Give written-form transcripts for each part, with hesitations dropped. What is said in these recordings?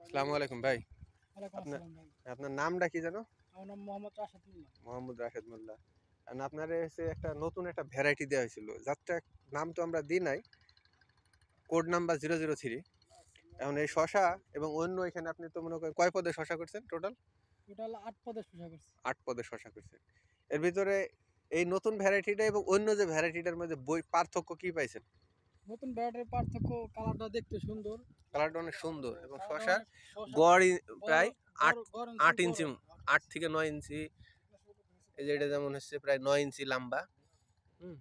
আসসালামু আলাইকুম ভাই। ওয়ালাইকুম আপনার আসসালাম ভাই। আপনার নামটা কি যেন? আমার নাম মোহাম্মদ রাশেদ মোল্লা। মোহাম্মদ রাশেদ মোল্লা। আপনার হচ্ছে একটা নতুন একটা ভ্যারাইটি দেওয়া হয়েছিল, যারটা নাম তো আমরা দিই নাই, কোড নাম্বার 003। এখন এই শশা এবং অন্য এখানে আপনি তো মনে করেন কয় পদে শশা করছেন টোটাল? টোটাল ৮ পদের শসা করছি। 8 পদে শশা করছেন। এর ভিতরে এই নতুন ভ্যারাইটিটা এবং অন্য যে ভ্যারাইটিটার মধ্যে পার্থক্য কি পাইছেন? নতুন ব্যাটারির পার্থক্য কালারটা দেখতে সুন্দর। কালারটা অনেক সুন্দর এবং কালারটা শশার অনেক শসা গড় বড় প্রায় বড় 8 বড় 8 বড়। ইঞ্চি, 8 থেকে 9 ইঞ্চি। এই যে এটা যেমন হচ্ছে প্রায় 9 ইঞ্চি লম্বা। হুম,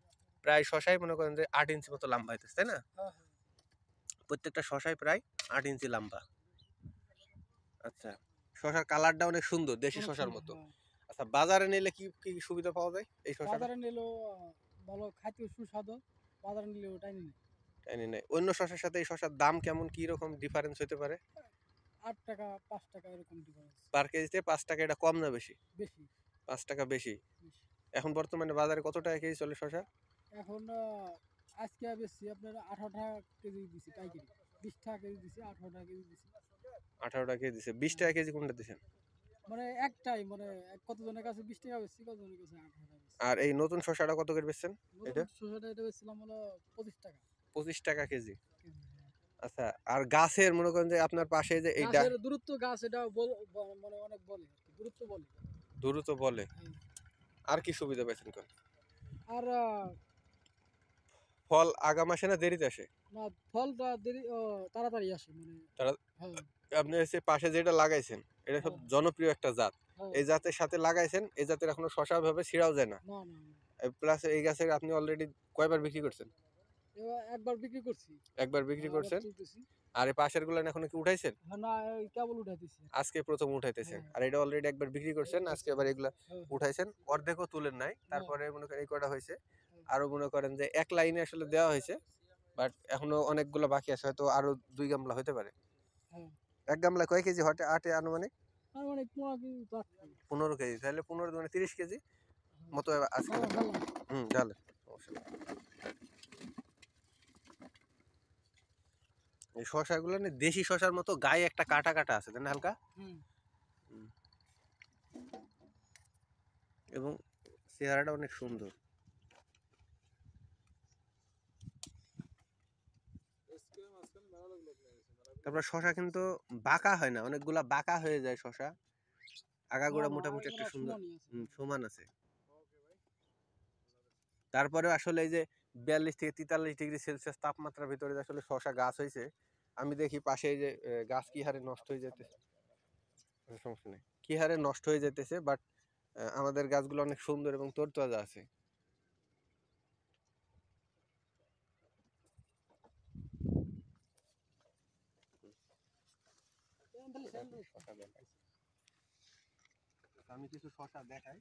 প্রায় শশাই মনে করেন যে 8 ইঞ্চি মতো লম্বা হইতেছে, তাই না? হ্যাঁ, হ্যাঁ। প্রত্যেকটা শশাই প্রায় 8 ইঞ্চি লম্বা। আচ্ছা, শশার কালারটা অনেক সুন্দর, দেশি অনেক শশার সুন্দর, মতো। হ্যাঁ। আচ্ছা, বাজারে নিলে কি কি সুবিধা পাওয়া যায় এই শশাটা? বাজারে নিলেও ভালো খাইতেও সুস্বাদু। বাজারে নিলেও ওটাই নিই। জানি না অন্য শশার সাথে এই শশার দাম কেমন, কি রকম ডিফারেন্স হতে পারে? ৮ টাকা ৫ টাকা এরকম ডিফারেন্স। পার কেজিতে 5 টাকা, এটা কম না বেশি? বেশি, 5 টাকা বেশি। বেশি। এখন বর্তমানে বাজারে কত টাকা কেজি চলে শশা? এখন আজকে বেশি আপনার ১৮ টাকা কেজি দিছি পাইকারি। ২০ টাকা কেজি দিছি, ১৮ টাকা কেজি দিছি। 18 টাকা কেজি দিছে। 20 টাকা কেজি কোনটা দিছেন? মানে একটাই মানে কতজনের কাছে ২০ টাকা বেশি, কতজনের কাছে ১৮ টাকা বেশি। আর এই নতুন শশাটা কত করে বেচছেন? নতুন এটা শসাটা এটা বেচছিলাম হলো ২৫ টাকা 25 টাকা কেজি। কেজি, হ্যাঁ। আচ্ছা, আর গাছের মনে করেন যে আপনার পাশে যে এইটা গাছের দূরত্ব গাছ এটা মানে অনেক বলে আর কি, দূরত্ব বলে। দ্রুত বলে, হ্যাঁ। আর কি সুবিধা পাইছেন কোন? আর ফল আগাম আসে না দেরিতে আসে? না ফলটা দেরি তাড়াতাড়ি আসে মানে। তারা হ্যাঁ, আপনি হচ্ছে পাশে যেটা লাগাইছেন, এটা খুব হ্যাঁ, জনপ্রিয় একটা জাত। হ্যাঁ। এই জাতের সাথে লাগাইছেন, এই জাতের এখনো শশা ভাবে ছিঁড়াও যায় না। না, না, না। প্লাস এই গাছের আপনি অলরেডি কয়বার বিক্রি করছেন? এবার একবার বিক্রি করছি। একবার বিক্রি আবার করছেন। তুলতেছি। আর এই পাশের গুলো এখনো কি উঠাইছেন? হ্যাঁ, না এই কেবল উঠাইতেছি। আজকে প্রথম উঠাইতেছেন। হ্যাঁ, আর এটা অলরেডি একবার বিক্রি করছেন, আজকে আবার এগুলা হ্যাঁ, উঠাইছেন। অর্ধেকও তুলেন নাই। হ্যাঁ, তারপরে মনে করেন এই কটা হয়েছে। হ্যাঁ, আরো মনে করেন যে এক লাইনে আসলে দেওয়া হয়েছে। বাট এখনো অনেকগুলো বাকি আছে, হয়তো আরো 2 গামলা হতে পারে। হ্যাঁ। এক গামলা কয় কেজি হটে আটে আনুমানিক? আর মানে ১৫ কেজি তো আটকে। 15 কেজি। তাহলে 15 মানে 30 কেজি হ্যাঁ। মতো আজকে। ভালো, ভালো। ঢালেন। সমস্যা নেই। এই শসাগুলো না দেশি শসার মতো গায়ে একটা কাটা কাটা আছে, তাই না হালকা? হুম। হুম। এবং চেহারাটা অনেক সুন্দর। তারপর শশা কিন্তু বাঁকা হয় না, অনেকগুলা বাঁকা হয়ে যায় শশা। না, আগাগোড়া না মোটামুটি একটা ওরা সুন্দর সমানই আছে। সমান আছে। তারপরে আসলে এই যে 42 থেকে 43 ডিগ্রি সেলসিয়াস তাপমাত্রার ভিতরে যে আসলে শশা গাছ হয়েছে, আমি দেখি পাশে এই যে গাছ কি হারে নষ্ট হয়ে যেতেছে। সমস্যা নেই, কি হারে নষ্ট হয়ে যেতেছে, বাট আমাদের গাছগুলো অনেক সুন্দর এবং তরতাজা আছে। শশা দেখাই, আমি কিছু শশা দেখাই।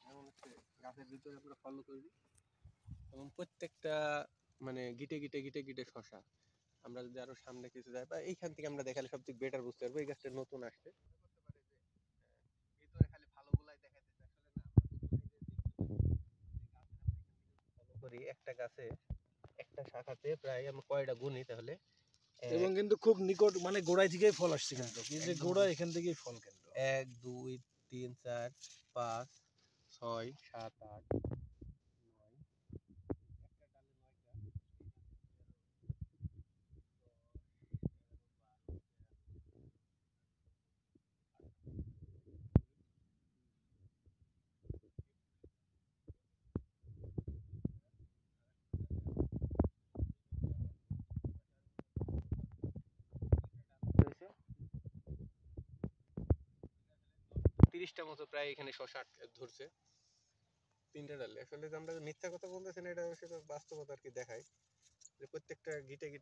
যেমন হচ্ছে গাছের ভিতরে আমরা ফলো করি এবং প্রত্যেকটা মানে গিটে গিটে গিটে গিটে শশা। আমরা যদি আরো সামনে কিছু যাই বা এইখান থেকে আমরা দেখালে সব থেকে বেটার বুঝতে পারবো এই গাছটা নতুন আসছে। ভিতরে খালি ভালো গুলাই দেখাইতেছে, আসলে না, আমরা করি একটা গাছে একটা শাখাতে প্রায় আমরা কয়টা গুনি তাহলে এবং কিন্তু খুব নিকট মানে গোড়ায় থেকেই ফল আসছে, কিন্তু এই যে গোড়া এখান থেকেই ফল কিন্তু 1 2 3 4 5 6 7 8 9 একটা ডালে 9টা। 30টা মতো প্রায় এখানে শশা ধরছে 3টা ডালে। আসলে যে আমরা মিথ্যা কথা বলতেছি না, এটা অবশ্যই বাস্তবতা আর কি দেখায় যে প্রত্যেকটা গিটে গিটে